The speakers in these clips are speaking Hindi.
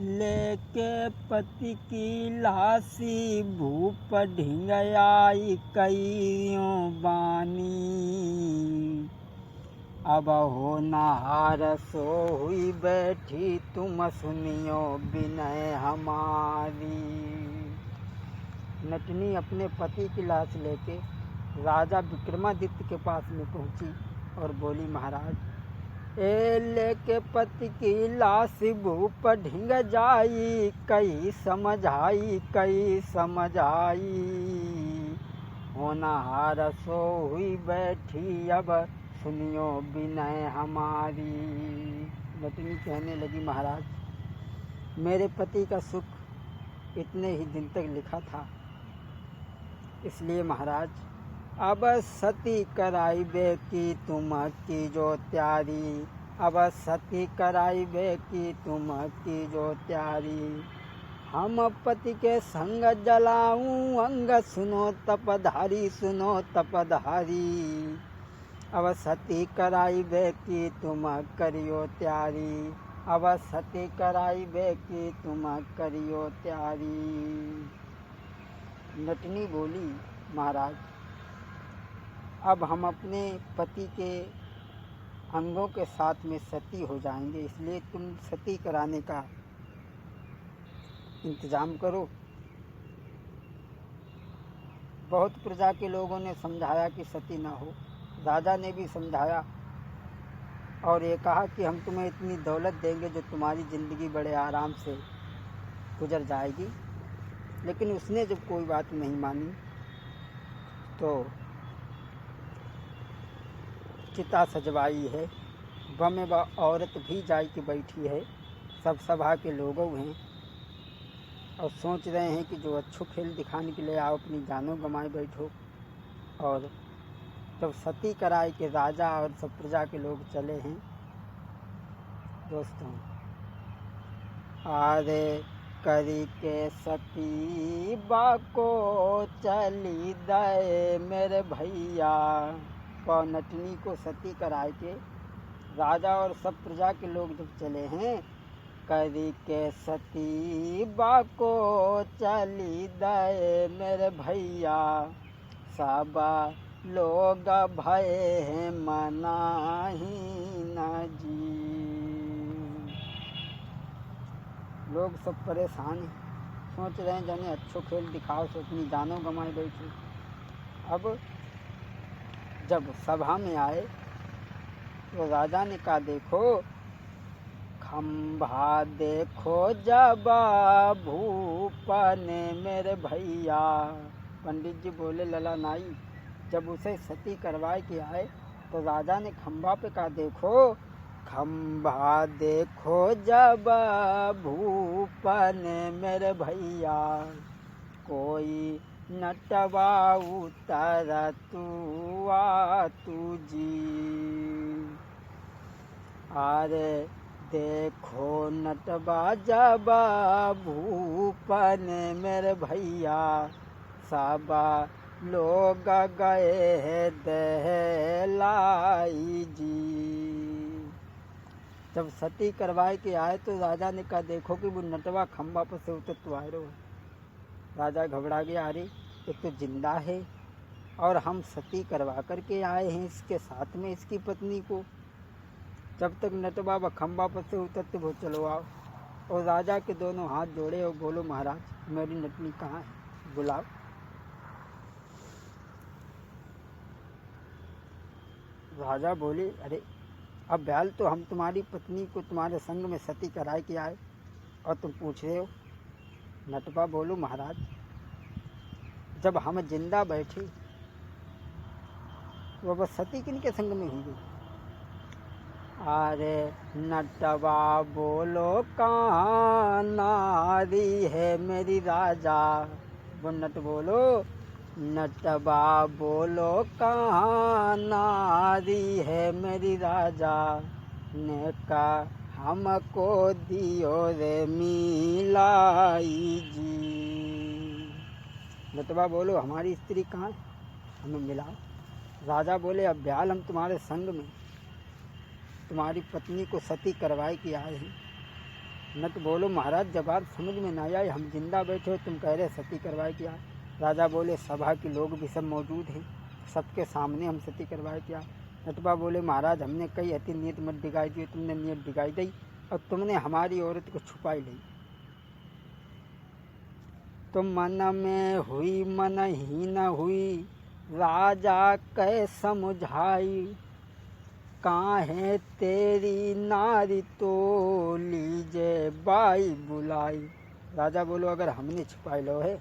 लेके पति की लाशी भूप ढिंग आई कईयों बानी। अब हो नहार सो हुई बैठी तुम सुनियो विनय हमारी। नटनी अपने पति की लाश लेके राजा विक्रमादित्य के पास में पहुंची और बोली, महाराज ए लेके पति की लाश भूप ढिंग जाई कई समझाई कई समझाई। होनहार सो हुई बैठी अब सुनियो विनय हमारी। नटनी कहने लगी, महाराज मेरे पति का सुख इतने ही दिन तक लिखा था, इसलिए महाराज अब सती कराई बे की तुम की जो त्यारी। अब सती कराई बे की तुम की जो त्यारी। हम पति के संग जलाऊं अंग सुनो तपधारी सुनो तपधारी। अब सती कराई बे की तुम करियो त्यारी। अब सती कराई बे की तुम करियो त्यारी। नटनी बोली, महाराज अब हम अपने पति के अंगों के साथ में सती हो जाएंगे, इसलिए तुम सती कराने का इंतजाम करो। बहुत प्रजा के लोगों ने समझाया कि सती ना हो, राजा ने भी समझाया और ये कहा कि हम तुम्हें इतनी दौलत देंगे जो तुम्हारी ज़िंदगी बड़े आराम से गुजर जाएगी। लेकिन उसने जब कोई बात नहीं मानी तो चिता सजवाई है, बम व औरत भी जाई के बैठी है। सब सभा के लोगों हैं और सोच रहे हैं कि जो अच्छो खेल दिखाने के लिए आओ अपनी जानों गंवाए बैठो। और जब सती कराई के राजा और सब प्रजा के लोग चले हैं दोस्तों, आरे करी के सती बाको चली दे मेरे भैया। नटनी को सती कराए के राजा और सब प्रजा के लोग जब चले हैं, करी के सती बाको चली दे मेरे भैया। सब लोग भय हैं मनाही न जी। लोग सब परेशान हैं, सोच रहे हैं जाने अच्छो खेल दिखाओ तो अपनी जानों गंवाए बैठे। अब जब सभा में आए तो राजा ने कहा, देखो खंभा देखो जब भूप ने मेरे भैया। पंडित जी बोले, लला नाई जब उसे सती करवाए के आए तो राजा ने खंभा पे कहा, देखो खंभा देखो जब भूप ने मेरे भैया। कोई नटवा उतर तू आ तुझी। अरे देखो नटवा जब भूप ने मेरे भैया। सब लोग गए हैं दहलाई जी। जब सती करवाए के आए तो राजा ने कहा, देखो कि वो नटवा खंभा पर से उतर तो आए रहो। राजा घबरा गया, अरे एक तो जिंदा है और हम सती करवा करके आए हैं इसके साथ में इसकी पत्नी को। जब तक नटवा व खंभा पर से उतरते वो चलो आओ। और राजा के दोनों हाथ जोड़े और बोलो, महाराज मेरी नटनी कहाँ है, बुलाओ। राजा बोले, अरे अब ब्याल तो हम तुम्हारी पत्नी को तुम्हारे संग में सती कराए के आए और तुम पूछ रहे हो। नटवा बोलो, महाराज जब हम जिंदा बैठे वो बस सती किनके संग में हुई। अरे नटवा बोलो कहाँ नारी है मेरी राजा। वो नट बोलो, नटवा बोलो कहाँ नारी है मेरी राजा। ने का हमको दियो रे मिलाई जी। नटवा बोलो, हमारी स्त्री कहाँ, हमें मिलाओ। राजा बोले, अब ब्याल हम तुम्हारे संग में तुम्हारी पत्नी को सती करवाए के आए हैं नट बोलो महाराज जवाब समझ में ना आया, हम जिंदा बैठे हो, तुम कह रहे सती करवाए क्या। राजा बोले सभा के लोग भी सब मौजूद हैं, सबके सामने हम सती करवाए क्या। नटवा बोले महाराज हमने कई अति नियत मत दिखाई दी, तुमने नियत दिखाई दी और तुमने हमारी औरत को छुपाई ली। तो मन में हुई मन ही न हुई, राजा कह समझाई, काहे तेरी नारी तो लीजे बाई बुलाई। राजा बोलो अगर हमने छुपाई लो है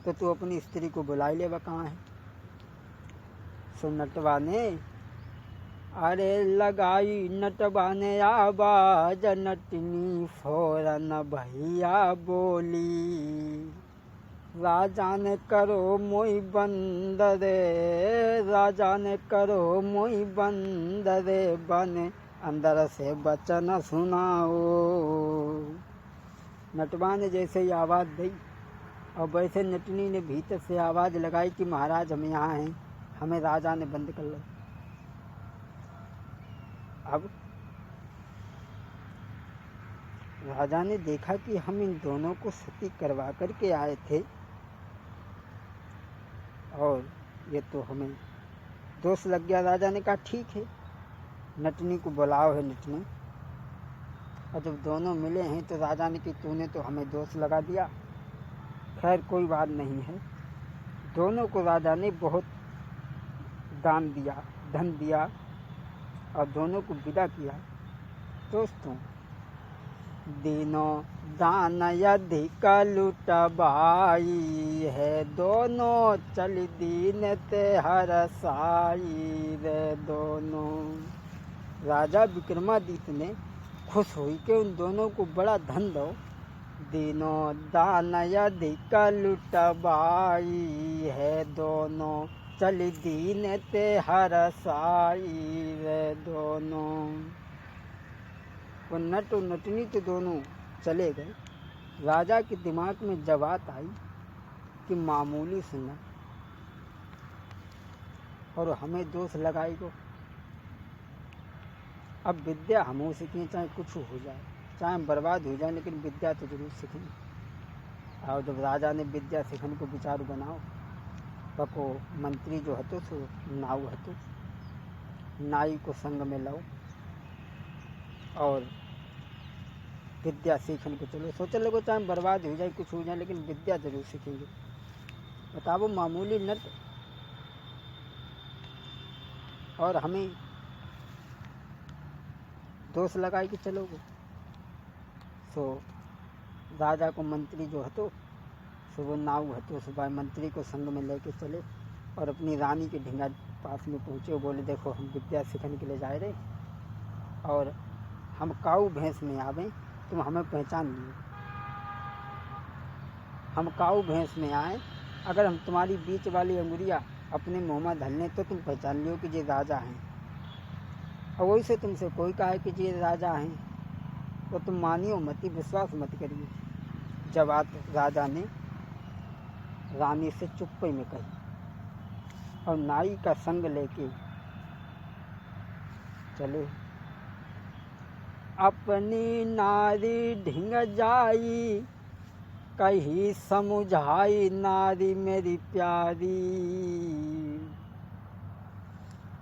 तो तू अपनी स्त्री को बुलाई ले, वह कहाँ है। सो नटवा ने अरे लगाई, नटवा ने आवाज, नटनी फौरन भैया बोली, राजा ने करो मोई बंद रे, राजा ने करो मोई बंद रे, बन अंदर से वचन सुनाओ। नटवा ने जैसे ही आवाज़ दी और वैसे नटनी ने भीतर से आवाज़ लगाई कि महाराज हम यहाँ हैं, हमें राजा ने बंद कर लो। अब राजा ने देखा कि हम इन दोनों को सती करवा करके आए थे और ये तो हमें दोष लग गया। राजा ने कहा ठीक है, नटनी को बुलाओ है नटनी। और जब दोनों मिले हैं तो राजा ने कि तूने तो हमें दोष लगा दिया, खैर कोई बात नहीं है। दोनों को राजा ने बहुत दान दिया, धन दिया और दोनों को विदा किया। दोस्तों दिनों दान अधिक लुटबाई है, दोनों चल दीन ते हर साई रे दोनों। राजा विक्रमादित्य ने खुश हुई कि उन दोनों को बड़ा धन दो। दिनों दान अधिक लुटबाई है, दोनों चल दीन ते हर साई रे दोनों। वो नट और नटनी तो दोनों चले गए। राजा के दिमाग में जब बात आई कि मामूली सुना और हमें दोष लगाई गो, अब विद्या हम सीखें, चाहे कुछ हो जाए, चाहे हम बर्बाद हो जाए, लेकिन विद्या तो जरूर सीखें। और जब राजा ने विद्या सीखने को विचार बनाओ, पको मंत्री जो हतो सो नाव हतो, नाई को संग में लो और विद्या सीखने को चलो। सोच लगो चाहे बर्बाद हो जाए, कुछ हो जाए, लेकिन विद्या जरूर सीखेंगे। बताओ मामूली नट और हमें दोष लगाए कि चलोगे। सो राजा को मंत्री जो हतो सो वो नाव हतो, सुबह मंत्री को संग में लेके चले और अपनी रानी के ढिंगा पास में पहुँचे। बोले देखो हम विद्या सीखने के लिए जा रहे और हम काऊ भैंस में आवे, तुम हमें पहचान लियो। हम काऊ भैंस में आए, अगर हम तुम्हारी बीच वाली अंगुरिया अपने मुँह में धल लें तो तुम पहचान लियो कि ये राजा हैं। और वही से तुमसे कोई कहा है कि ये राजा हैं तो तुम मानियो मत, विश्वास मत करिए। जब बात राजा ने रानी से चुप्पी में कही और नाई का संग लेके चले। अपनी नारी ढिंग जाई, कही समझाई नारी मेरी प्यारी,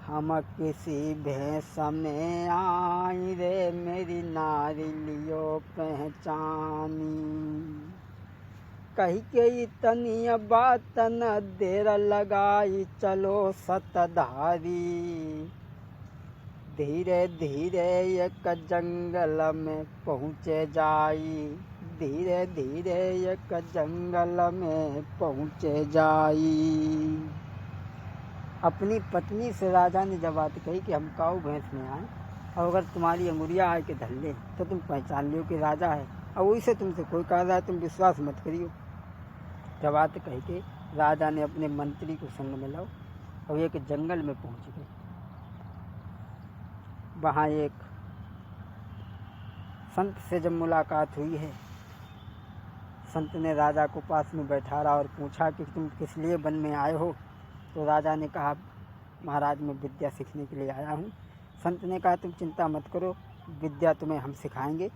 हम किसी भैंस में आई रे मेरी नारी लियो पहचानी। कही के इतनी बात न देर लगाई, चलो सतधारी। धीरे धीरे एक जंगल में पहुँचे जाई, धीरे धीरे एक जंगल में पहुँचे जाई। अपनी पत्नी से राजा ने जब बात कही कि हम काऊ भैंस में आए और अगर तुम्हारी अंगुरिया आके धल ले तो तुम पहचान लियो कि राजा है, और वही से तुमसे कोई कह रहा है तुम विश्वास मत करियो। जब बात कही के राजा ने अपने मंत्री को संग में लाओ और एक जंगल में पहुँच गए। वहाँ एक संत से जब मुलाकात हुई है, संत ने राजा को पास में बैठा रहा और पूछा कि तुम किस लिए वन में आए हो। तो राजा ने कहा महाराज मैं विद्या सीखने के लिए आया हूँ। संत ने कहा तुम चिंता मत करो, विद्या तुम्हें हम सिखाएंगे।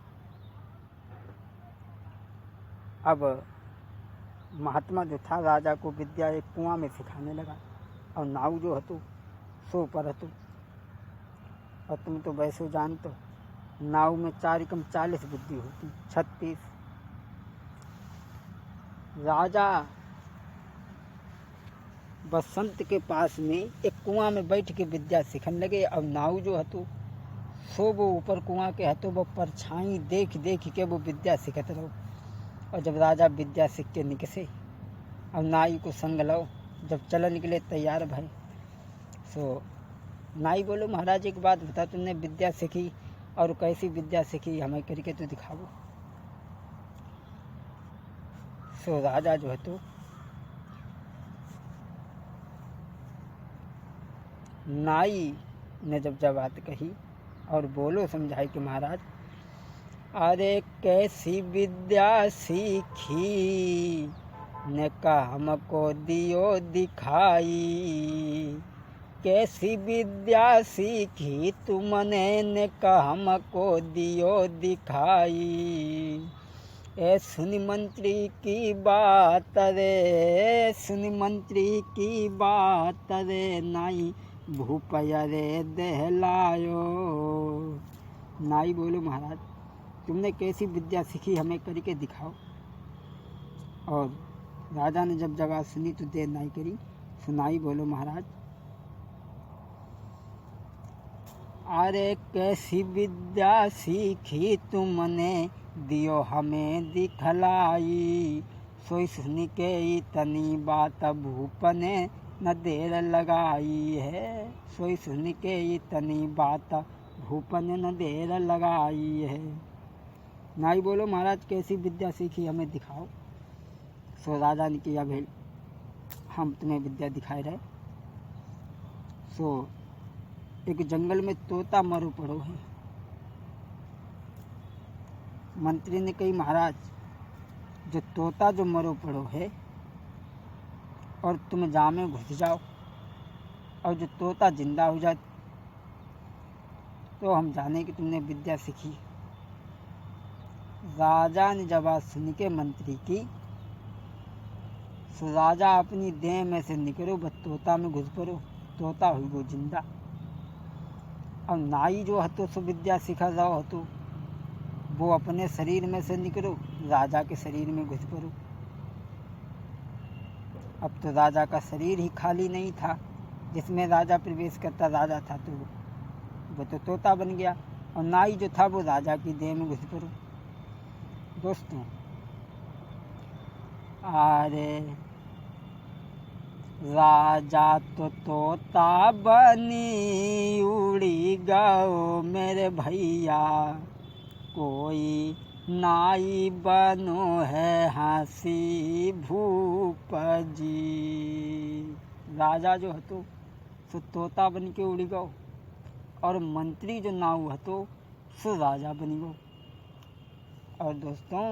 अब महात्मा जो था राजा को विद्या एक कुआं में सिखाने लगा, और नाव जो हतो सो पर हतो। और तुम तो वैसे जानते हो नाव में 4×40 बुद्धि होती, 36। राजा बसंत के पास में एक कुआं में बैठ के विद्या सीखने लगे। अब नाव जो हतो सो वो ऊपर कुआं के हतो, वो परछाई देख देख के वो विद्या सीखत रहो। और जब राजा विद्या सीख के निकसे, अब नाई को संग लो, जब चल निकले तैयार भाई, सो नाई बोलो महाराज एक बात बता, तुमने विद्या सीखी और कैसी विद्या सीखी, हमें करके तो दिखाओ। सो राजा जो है तो नाई ने जब बात कही और बोलो समझाई कि महाराज अरे कैसी विद्या सीखी ने का हमको दियो दिखाई, कैसी विद्या सीखी तुमने ने का हमको दियो दिखाई। ए सुनि मंत्री की बात रे, सुनि मंत्री की बात रे, नाई भूपया रे दहलायो। नाई बोलो महाराज तुमने कैसी विद्या सीखी, हमें करके दिखाओ। और राजा ने जब जगह सुनी तो देर नहीं करी, सुनाई बोलो महाराज अरे कैसी विद्या सीखी तुमने दियो हमें दिखलाई, सोई सुन के इतनी बात भूप ने न देर लगाई है, सोई सुन के इतनी बात भूप ने न देर लगाई है। नाई बोलो महाराज कैसी विद्या सीखी हमें दिखाओ। सो राजा ने किया भेल हम तुम्हें विद्या दिखाए रहे। सो एक जंगल में तोता मरो पड़ो है। मंत्री ने कही महाराज जो तोता जो मरो पड़ो है और तुम जामे घुस जाओ और जो तोता जिंदा हो जाए तो हम जाने कि तुमने विद्या सीखी। राजा ने जब सुन के मंत्री की, सो राजा अपनी देह में से निकलो बस तोता में घुस पड़ो, तोता हुई वो जिंदा। और नाई जो हतो सो विद्या सिखा जाओ हतो, वो अपने शरीर में से निकलो राजा के शरीर में घुस पड़ो। अब तो राजा का शरीर ही खाली नहीं था जिसमें राजा प्रवेश करता राजा था, तो वो तो तोता बन गया और नाई जो था वो राजा की देह में घुस पड़ो। दोस्तों अरे राजा तो तोता बनी उड़ी गओ मेरे भैया, कोई नाई बनो है हंसी भूप जी। राजा जो हतो सो तोता बन के उड़ी गओ और मंत्री जो नाऊ हतो सो राजा बनी गो। और दोस्तों